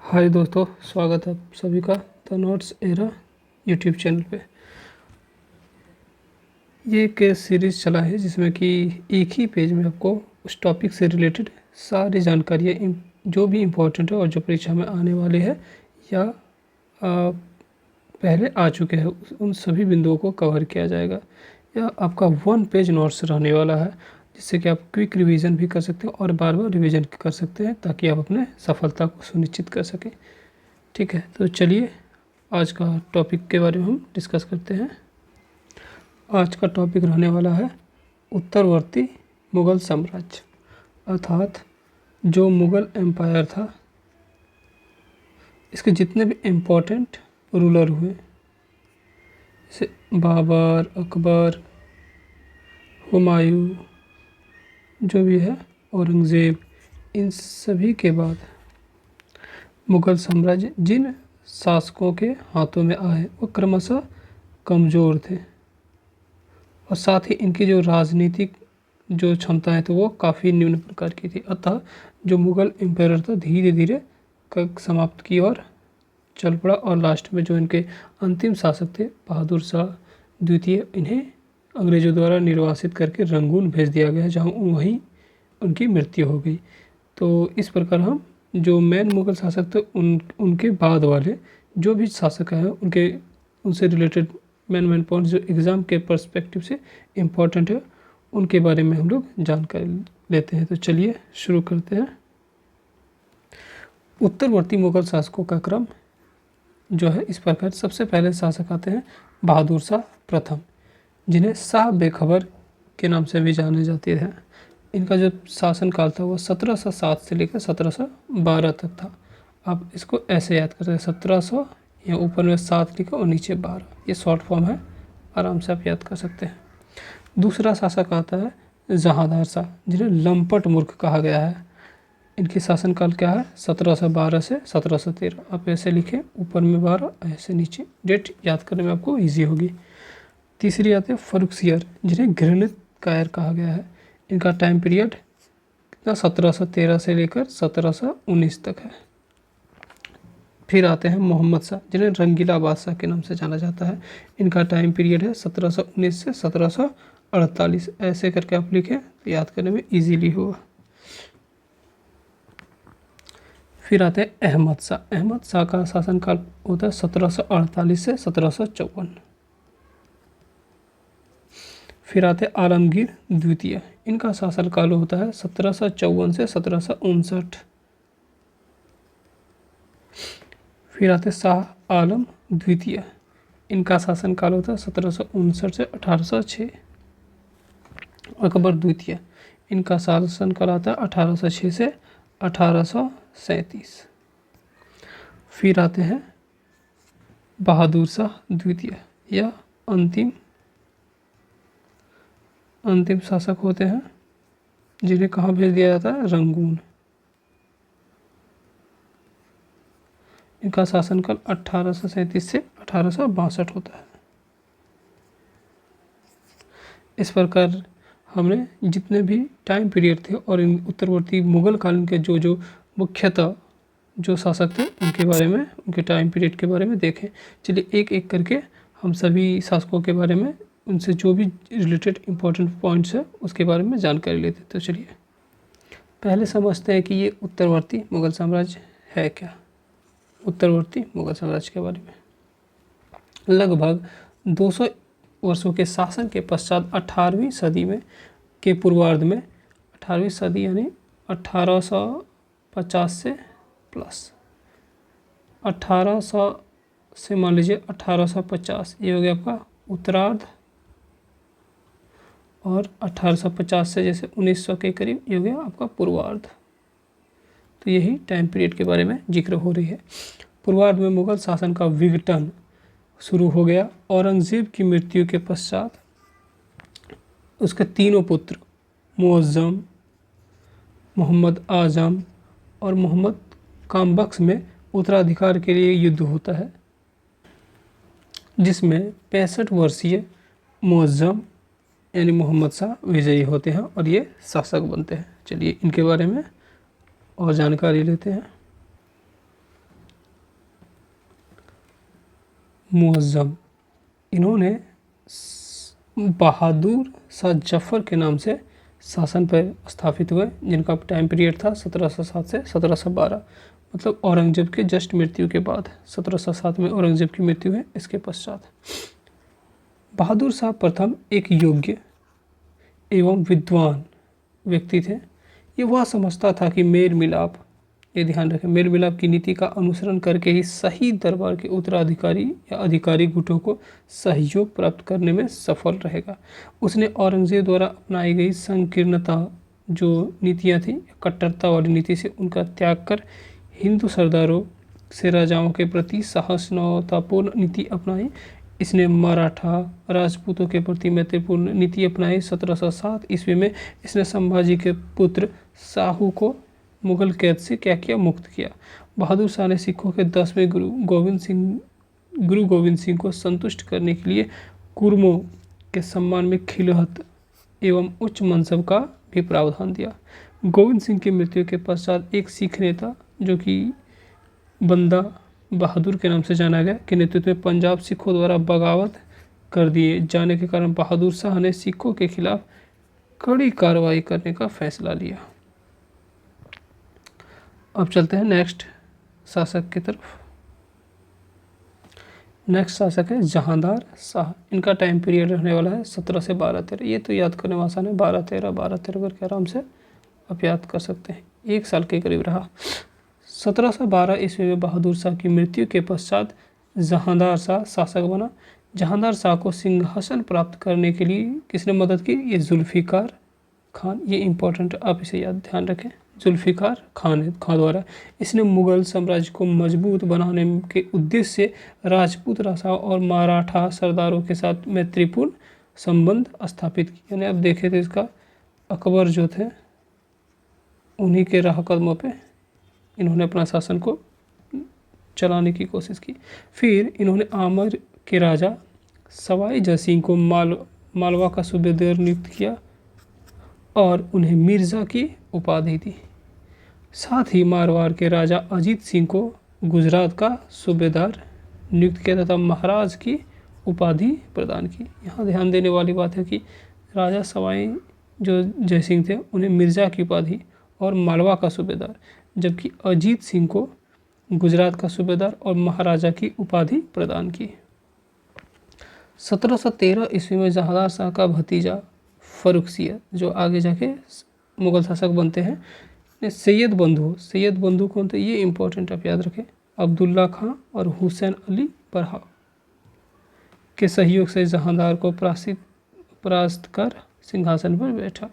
हाय दोस्तों, स्वागत है आप सभी का the notes era YouTube channel पे। ये एक सीरीज़ चला है जिसमें कि एक ही पेज में आपको उस टॉपिक से रिलेटेड सारी जानकारियाँ जो भी इम्पोर्टेंट है और जो परीक्षा में आने वाले हैं या पहले आ चुके हैं उन सभी बिंदुओं को कवर किया जाएगा। यह आपका 1 पेज नोट्स रहने वाला है, जिससे कि आप क्विक रिवीजन भी कर सकते हैं और बार बार रिवीजन कर सकते हैं ताकि आप अपने सफलता को सुनिश्चित कर सकें। ठीक है, तो चलिए आज का टॉपिक के बारे में हम डिस्कस करते हैं। आज का टॉपिक रहने वाला है उत्तरवर्ती मुग़ल साम्राज्य, अर्थात जो मुग़ल एम्पायर था इसके जितने भी इम्पोर्टेंट रूलर हुए, जैसे बाबर, अकबर, हुमायूं, जो भी है औरंगज़ेब, इन सभी के बाद मुग़ल साम्राज्य जिन शासकों के हाथों में आए वो क्रमशः कमज़ोर थे और साथ ही इनकी जो राजनीतिक जो क्षमताएं थी वो काफ़ी निम्न प्रकार की थी। अतः जो मुग़ल एम्पायर था धीरे धीरे समाप्त की और चल पड़ा और लास्ट में जो इनके अंतिम शासक थे बहादुर शाह द्वितीय, इन्हें अंग्रेज़ों द्वारा निर्वासित करके रंगून भेज दिया गया, जहाँ वहीं उनकी मृत्यु हो गई। तो इस प्रकार हम जो मेन मुग़ल शासक थे उनके बाद वाले जो भी शासक हैं उनसे रिलेटेड मेन पॉइंट जो एग्ज़ाम के पर्सपेक्टिव से इम्पोर्टेंट है उनके बारे में हम लोग जानकारी लेते हैं। तो चलिए शुरू करते हैं। उत्तरवर्ती मुग़ल शासकों का क्रम जो है इस प्रकार, सबसे पहले शासक आते हैं बहादुर शाह प्रथम, जिन्हें शाह बेखबर के नाम से भी जाने जाते हैं। इनका जो शासनकाल था वो 1707 से लेकर 1712 तक था। आप इसको ऐसे याद करते हैं, 1700 या ऊपर में 7 लिखा और नीचे 12, ये शॉर्ट फॉर्म है, आराम से आप याद कर सकते हैं। दूसरा शासक आता है जहांदार शाह, जिन्हें लंपट मूर्ख कहा गया है। इनकी शासनकाल क्या है, 1712 से 1713। आप ऐसे लिखें, ऊपर में 12, ऐसे नीचे, डेट याद करने में आपको ईजी होगी। तीसरी आते हैं फर्रुखसियर, जिन्हें घृणित कायर कहा गया है। इनका टाइम पीरियड कितना, 1713 से लेकर 1719 तक है। फिर आते हैं मोहम्मद शाह, जिन्हें रंगीला बादशाह के नाम से जाना जाता है। इनका टाइम पीरियड है 1719 से 1748। ऐसे करके आप लिखें तो याद करने में इजीली होगा। फिर आते हैं अहमद शाह। अहमद शाह का शासनकाल होता है 1748 से 1754। फिर आते आलमगीर द्वितीय, इनका शासनकाल होता है 1754 से 1759। फिर आते शाह आलम द्वितीय, इनका शासनकाल होता है 1759 से 1806। अकबर द्वितीय, इनका शासनकाल आता है 1806 से 1837। फिर आते हैं बहादुर शाह द्वितीय, यह अंतिम शासक होते हैं, जिन्हें कहाँ भेज दिया जाता है, रंगून। इनका शासनकाल 1837 से 1862 होता है। इस प्रकार हमने जितने भी टाइम पीरियड थे और इन उत्तरवर्ती मुग़ल कालीन के जो मुख्यतः जो शासक थे उनके बारे में, उनके टाइम पीरियड के बारे में देखें। चलिए एक एक करके हम सभी शासकों के बारे में, उनसे जो भी रिलेटेड इम्पोर्टेंट पॉइंट्स है उसके बारे में जानकारी लेते हैं। तो चलिए पहले समझते हैं कि ये उत्तरवर्ती मुग़ल साम्राज्य है क्या। उत्तरवर्ती मुग़ल साम्राज्य के बारे में लगभग 200 वर्षों के शासन के पश्चात 18वीं सदी में के पूर्वार्ध में, 18वीं सदी यानी 1850 से प्लस 1800 से मान लीजिए 1850, ये हो गया आपका उत्तरार्ध, और 1850 से जैसे 1900 के करीब ये हो गया आपका पूर्वार्ध। तो यही टाइम पीरियड के बारे में जिक्र हो रही है। पूर्वार्ध में मुग़ल शासन का विघटन शुरू हो गया। औरंगज़ेब की मृत्यु के पश्चात उसके तीनों पुत्र मुअज़्ज़म, मोहम्मद आज़म और मोहम्मद कामबख्श में उत्तराधिकार के लिए युद्ध होता है, जिसमें 65 वर्षीय मुअज़्ज़म यानी मोहम्मद शाह विजयी होते हैं और ये शासक बनते हैं। चलिए इनके बारे में और जानकारी लेते हैं। मुअज़्ज़म, इन्होंने बहादुर शाह जफ़र के नाम से शासन पर स्थापित हुए, जिनका टाइम पीरियड था 1707 से 1712, मतलब औरंगजेब के जस्ट मृत्यु के बाद। 1707 में औरंगजेब की मृत्यु है। इसके पश्चात बहादुर शाह प्रथम एक योग्य एवं विद्वान व्यक्ति थे। ये वह समझता था कि मेल मिलाप, ये ध्यान रखें, मेल मिलाप की नीति का अनुसरण करके ही सही दरबार के उत्तराधिकारी या अधिकारी गुटों को सहयोग प्राप्त करने में सफल रहेगा। उसने औरंगजेब द्वारा अपनाई गई संकीर्णता जो नीतियाँ थी, कट्टरता वाली नीति से उनका त्याग कर हिंदू सरदारों से राजाओं के प्रति सहिष्णुतापूर्ण नीति अपनाई। इसने मराठा राजपूतों के प्रति मैत्रीपूर्ण नीति अपनाई। 1707 ईस्वी में इसने संभाजी के पुत्र शाहू को मुगल कैद से क्या किया, मुक्त किया। बहादुर शाह ने सिखों के 10वें गुरु गोविंद सिंह को संतुष्ट करने के लिए कुर्मों के सम्मान में खिलहत एवं उच्च मनसब का भी प्रावधान दिया। गोविंद सिंह की मृत्यु के पश्चात एक सिख नेता जो कि बंदा बहादुर के नाम से जाना गया के नेतृत्व में पंजाब सिखों द्वारा बगावत कर दिए जाने के कारण बहादुर शाह ने सिखों के खिलाफ कड़ी कार्रवाई करने का फैसला लिया। अब चलते हैं नेक्स्ट शासक की तरफ। नेक्स्ट शासक है जहांदार शाह। इनका टाइम पीरियड रहने वाला है 17 से 12-13। ये तो याद करने में आसान है, 12-13 करके आराम से आप याद कर सकते हैं। एक साल के करीब रहा। 1712 ईस्वी में बहादुर शाह की मृत्यु के पश्चात जहांदार शाह शासक बना। जहांदार शाह को सिंहासन प्राप्त करने के लिए किसने मदद की? ये जुल्फ़िकार खान। ये इंपॉर्टेंट, आप इसे याद ध्यान रखें, जुल्फ़िकार खान द्वारा। इसने मुगल साम्राज्य को मजबूत बनाने के उद्देश्य से राजपूत राजाओं और मराठा सरदारों के साथ मैत्रीपूर्ण संबंध स्थापित किए। यानी अब देखें तो इसका अकबर जो थे उन्हीं के राह कदमों पे इन्होंने अपना शासन को चलाने की कोशिश की। फिर इन्होंने आमेर के राजा सवाई जयसिंह को मालवा का सूबेदार नियुक्त किया और उन्हें मिर्ज़ा की उपाधि दी। साथ ही मारवाड़ के राजा अजीत सिंह को गुजरात का सूबेदार नियुक्त किया तथा महाराज की उपाधि प्रदान की। यहाँ ध्यान देने वाली बात है कि राजा सवाई जो जयसिंह थे उन्हें मिर्ज़ा की उपाधि और मालवा का सूबेदार, जबकि अजीत सिंह को गुजरात का सूबेदार और महाराजा की उपाधि प्रदान की। 1713 ईस्वी में जहांदार शाह का भतीजा फर्रुखसियर जो आगे जाके मुगल शासक बनते हैं, सैयद बंधु कौन थे? ये इंपॉर्टेंट आप याद रखें। अब्दुल्ला खां और हुसैन अली बरहा के सहयोग से जहांदार को परास्त कर सिंहासन पर बैठा।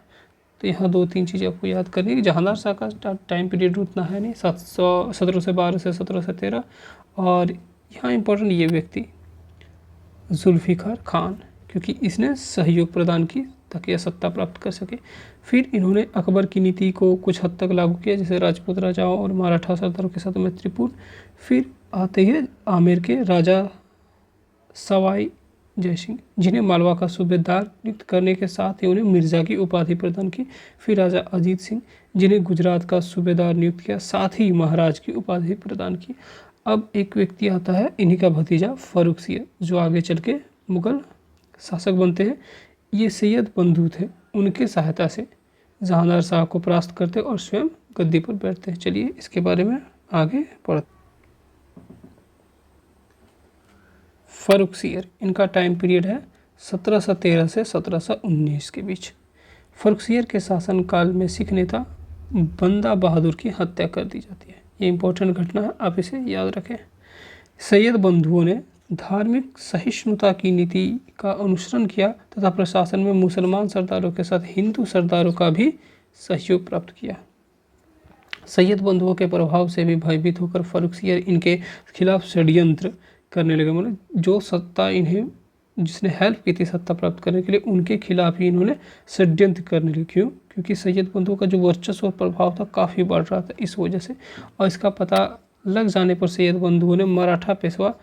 तो यहाँ 2-3 चीज़ें आपको याद करनी है। जहांदार शाह का टाइम पीरियड उतना है नहीं, 1712 से 1713। और यहाँ इंपॉर्टेंट ये व्यक्ति जुल्फ़िकार खान, क्योंकि इसने सहयोग प्रदान की ताकि यह सत्ता प्राप्त कर सके। फिर इन्होंने अकबर की नीति को कुछ हद तक लागू किया, जैसे राजपूत राजाओं और मराठा सरदारों के साथ मैत्रीपूर्ण। फिर आते हैं आमेर के राजा सवाई जयसिंह, जिन्हें मालवा का सूबेदार नियुक्त करने के साथ ही उन्हें मिर्ज़ा की उपाधि प्रदान की। फिर राजा अजीत सिंह, जिन्हें गुजरात का सूबेदार नियुक्त किया, साथ ही महाराज की उपाधि प्रदान की। अब एक व्यक्ति आता है, इन्हीं का भतीजा फर्रुखसियर, जो आगे चल के मुगल शासक बनते हैं। ये सैयद बंधु थे, उनके सहायता से जहांदार शाह को परास्त करते और स्वयं गद्दी पर बैठते हैं। चलिए इसके बारे में आगे पढ़ते। फर्रुखसियर, इनका टाइम पीरियड है 1713 से 1719 के बीच। फर्रुखसियर के शासनकाल में सिख नेता बंदा बहादुर की हत्या कर दी जाती है। ये इंपॉर्टेंट घटना है, आप इसे याद रखें। सैयद बंधुओं ने धार्मिक सहिष्णुता की नीति का अनुसरण किया तथा प्रशासन में मुसलमान सरदारों के साथ हिंदू सरदारों का भी सहयोग प्राप्त किया। सैयद बंधुओं के प्रभाव से भी भयभीत होकर फर्रुखसियर इनके खिलाफ षड्यंत्र करने लगे। मतलब जो सत्ता इन्हें जिसने हेल्प की थी सत्ता प्राप्त करने के लिए, उनके खिलाफ ही इन्होंने षड्यंत्र करने लगे। क्यों? क्योंकि सैयद बंधुओं का जो वर्चस्व और प्रभाव था काफ़ी बढ़ रहा था इस वजह से। और इसका पता लग जाने पर सैयद बंधुओं ने मराठा पेशवा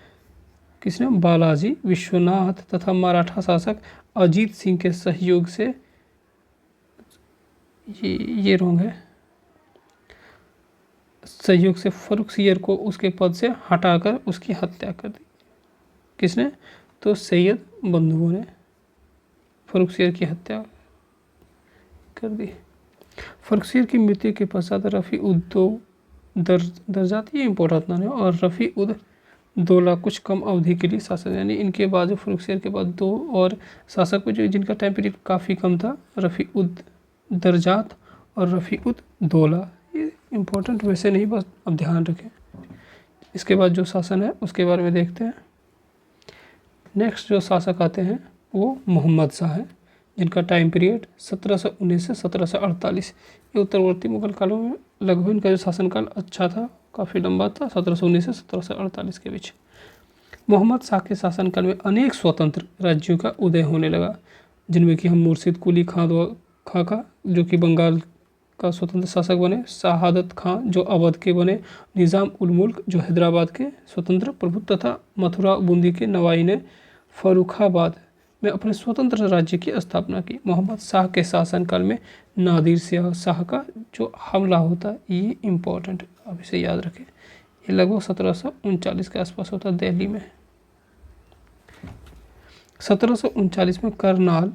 किसने? बालाजी विश्वनाथ तथा मराठा शासक अजीत सिंह के सहयोग से, ये रॉन्ग है, सहयोग से फर्रुखसियर को उसके पद से हटाकर उसकी हत्या कर दी। किसने? तो सैयद बंधुओं ने फर्रुखसियर की हत्या कर दी। फर्रुखसियर की मृत्यु के पश्चात रफ़ी उद दर्जात, ये इम्पोर्टेंट ना है, और रफ़ी उद दौला कुछ कम अवधि के लिए शासक, यानी इनके बाद जो फर्रुखसियर के बाद दो और शासक को जो जिनका टाइम पीरियड काफ़ी कम था, रफ़ी उद दर्जात और रफ़ी उद दौला। ये इम्पोर्टेंट वैसे नहीं, बस अब ध्यान रखें। इसके बाद जो शासन है उसके बारे में देखते हैं। नेक्स्ट जो शासक आते हैं वो मोहम्मद शाह है, जिनका टाइम पीरियड 1719 से 1748। ये उत्तरवर्ती मुगल कालों में लगभग इनका जो शासनकाल अच्छा था, काफ़ी लंबा था, 1719 से 1748 के बीच। मोहम्मद शाह के शासनकाल में अनेक स्वतंत्र राज्यों का उदय होने लगा, जिनमें कि हम मुर्शिद कुली खां का जो कि बंगाल का स्वतंत्र शासक बने, शहादत खां जो अवध के बने, निज़ाम उल मुल्क जो हैदराबाद के स्वतंत्र प्रभु तथा मथुरा बूंदी के नवाई ने फर्रुखाबाद में अपने स्वतंत्र राज्य की स्थापना की। मोहम्मद शाह के शासनकाल में नादिर शाह का जो हमला होता है, ये इम्पोर्टेंट, अब इसे याद रखें। ये लगभग 1739 के आसपास होता है दिल्ली में। 1739 में करनाल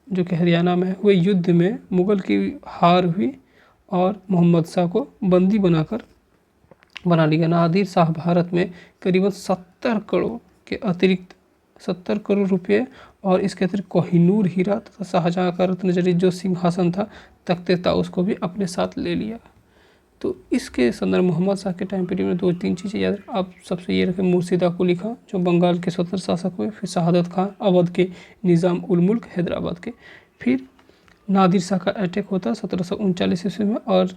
जो कि हरियाणा में हुए युद्ध में मुगल की हार हुई और मोहम्मद शाह को बंदी बना लिया। नादिर शाह भारत में करीबन 70 करोड़ के अतिरिक्त 70 करोड़ रुपये और इसके अतिरिक्त कोहिनूर हीरा तथा शाहजहाँ का रत्न जड़ित जो सिंहासन था, तख्ते ताउस को भी अपने साथ ले लिया। तो इसके संदर्भ मोहम्मद शाह के टाइम पीरियड में 2-3 चीज़ें याद रखें। आप सबसे ये रखें, मुर्शिदा कुली खां जो बंगाल के स्वतंत्र शासक हुए, फिर शहादत खां अवध के, निज़ाम उल मुल्क हैदराबाद के, फिर नादिर शाह का अटैक होता है 1739 ईस्वी में, और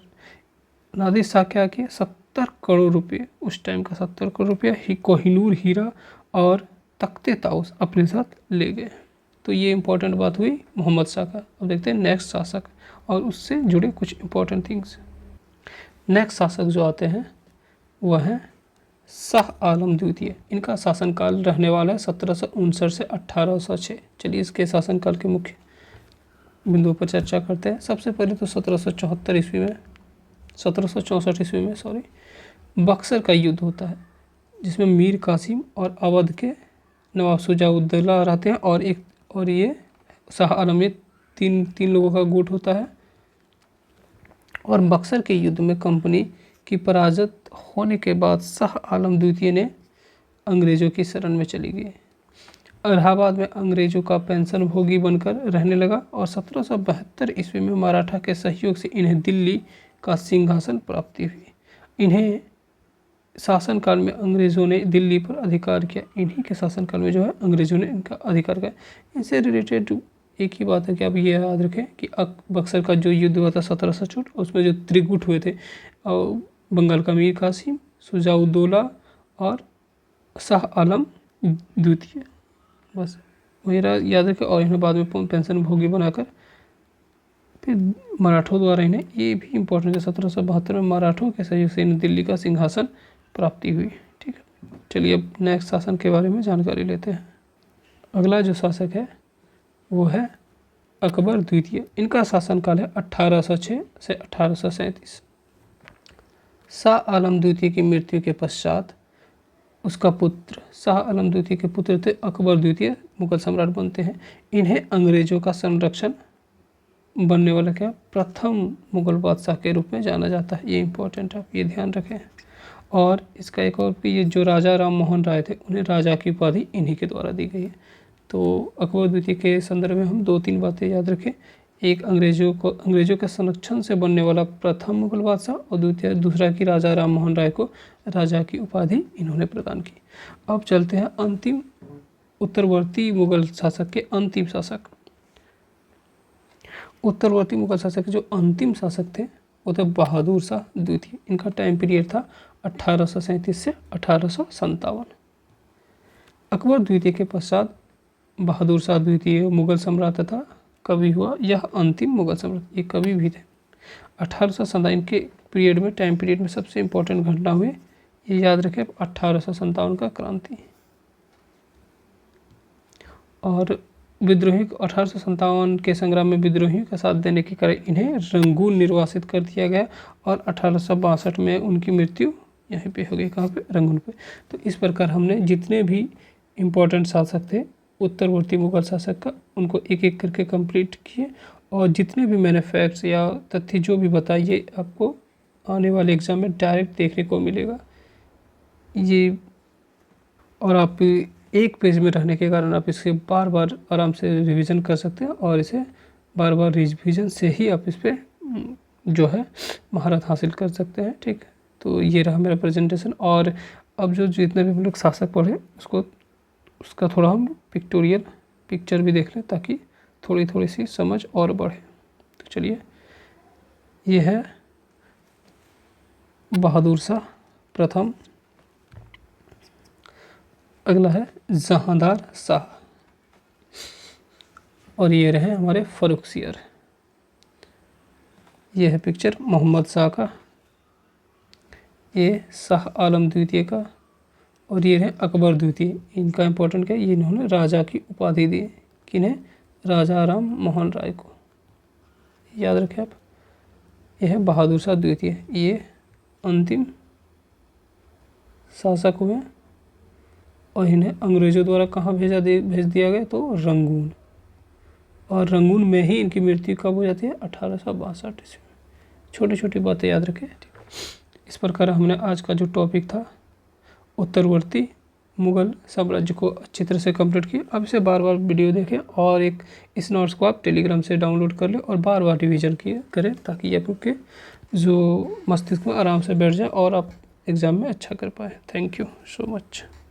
नादिर शाह क्या किया, 70 करोड़ रुपये, उस टाइम का 70 करोड़ रुपया कोहिनूर हीरा और तख्ते ताउस अपने साथ ले गए। तो ये इंपॉर्टेंट बात हुई मोहम्मद शाह का। अब देखते हैं नेक्स्ट शासक और उससे जुड़े कुछ इंपॉर्टेंट थिंग्स। नेक्स्ट शासक जो आते हैं वह हैं शाह आलम द्वितीय। इनका शासनकाल रहने वाला है 1759 से 1806। चलिए इसके शासनकाल के मुख्य बिंदुओं पर चर्चा करते हैं। सबसे पहले तो 1764 ईस्वी में 1764 ईस्वी में बक्सर का युद्ध होता है, जिसमें मीर कासिम और अवध के नवाब शुजाउद्दौला रहते हैं, और ये शाह आलम, ये तीन लोगों का गुट होता है। और बक्सर के युद्ध में कंपनी की पराजित होने के बाद शाह आलम द्वितीय ने अंग्रेज़ों की शरण में चली गई। इलाहाबाद में अंग्रेज़ों का पेंशन भोगी बनकर रहने लगा और 1772 ईस्वी में मराठा के सहयोग से इन्हें दिल्ली का सिंहासन प्राप्ति हुई। इन्हें शासनकाल में अंग्रेज़ों ने दिल्ली पर अधिकार किया। इन्हीं के शासनकाल में जो है अंग्रेज़ों ने इनका अधिकार किया। इनसे रिलेटेड एक ही बात है कि आप ये याद रखें कि बक्सर का जो युद्ध हुआ था 1764, उसमें जो त्रिगुट हुए थे, बंगाल का मीर कासिम, शुजाउद्दौला और शाह आलम द्वितीय, बस मेरा याद रखें। और इन्हें बाद में पेंशन भोगी बनाकर फिर मराठों द्वारा इन्हें, ये भी इम्पोर्टेंट है, 1772 में मराठों के सहयोग से इन्हें दिल्ली का सिंहासन प्राप्ति हुई। ठीक है, चलिए अब नेक्स्ट शासन के बारे में जानकारी लेते हैं। अगला जो शासक है वो है अकबर द्वितीय। इनका शासनकाल है 1806 से 1837। शाह आलम द्वितीय की मृत्यु के पश्चात उसका पुत्र, शाह आलम द्वितीय के पुत्र थे अकबर द्वितीय, मुगल सम्राट बनते हैं। इन्हें अंग्रेजों का संरक्षण बनने वाला क्या प्रथम मुगल बादशाह के रूप में जाना जाता है। ये इंपॉर्टेंट है, आप ये ध्यान रखें। और इसका एक और भी, ये जो राजा राम मोहन राय थे, उन्हें राजा की उपाधि इन्हीं के द्वारा दी गई है। तो अकबर द्वितीय के संदर्भ में हम 2-3 बातें याद रखें। एक, अंग्रेजों के संरक्षण से बनने वाला प्रथम मुगल बादशाह, और दूसरा कि राजा राम मोहन राय को राजा की उपाधि इन्होंने प्रदान की। अब चलते हैं अंतिम उत्तरवर्ती मुगल शासक के अंतिम शासक। उत्तरवर्ती मुगल शासक के जो अंतिम शासक थे वो थे बहादुर शाह द्वितीय। इनका टाइम पीरियड था 1837 से 1857। अकबर द्वितीय के पश्चात बहादुर शाह द्वितीय मुगल सम्राट तथा कवि हुआ। यह अंतिम मुगल सम्राट, ये कवि भी थे। 1857 के पीरियड में, टाइम पीरियड में सबसे इम्पोर्टेंट घटना हुई, ये याद रखें, 1857 का क्रांति। और विद्रोही 1857 के संग्राम में विद्रोहियों का साथ देने के कारण इन्हें रंगून निर्वासित कर दिया गया और 1862 में उनकी मृत्यु यहीं पे हो गई। कहाँ पे? रंगून पे। तो इस प्रकार हमने जितने भी इम्पोर्टेंट शासक थे उत्तरवर्ती मुगल शासक का, उनको एक एक करके कंप्लीट किए। और जितने भी मैंने फैक्ट्स या तथ्य जो भी बताइए आपको आने वाले एग्ज़ाम में डायरेक्ट देखने को मिलेगा ये। और आप एक पेज में रहने के कारण आप इसे बार बार आराम से रिवीजन कर सकते हैं और इसे बार बार रिवीजन से ही आप इस पर जो है महारत हासिल कर सकते हैं। ठीक, तो ये रहा मेरा प्रेजेंटेशन। और अब जो जितने भी हम लोग शासक पढ़े उसका थोड़ा हम पिक्टोरियल पिक्चर भी देख लें ताकि थोड़ी थोड़ी सी समझ और बढ़े। तो चलिए, ये है बहादुर शाह प्रथम, अगला है जहांदार शाह, और ये रहे हमारे फर्रुखसियर। ये है पिक्चर मोहम्मद शाह का, ये शाह आलम द्वितीय का, और ये है अकबर द्वितीय। इनका इम्पोर्टेंट क्या है, ये इन्होंने राजा की उपाधि दी, किन्हें, राजा राम मोहन राय को, याद रखें आप। यह है बहादुर शाह द्वितीय, ये अंतिम शासक हुए और इन्हें अंग्रेज़ों द्वारा कहाँ भेज दिया गया, तो रंगून। और रंगून में ही इनकी मृत्यु कब हो जाती है, 1862 ईस्वी में। छोटी छोटी बातें याद रखें। इस प्रकार हमने आज का जो टॉपिक था उत्तरवर्ती मुगल साम्राज्य को अच्छी तरह से कंप्लीट किया। अब इसे बार बार वीडियो देखें और इस नोट्स को आप टेलीग्राम से डाउनलोड कर लें और बार बार रिवीजन करें ताकि ये आपके जो मस्तिष्क में आराम से बैठ जाए और आप एग्ज़ाम में अच्छा कर पाएँ। Thank you so much.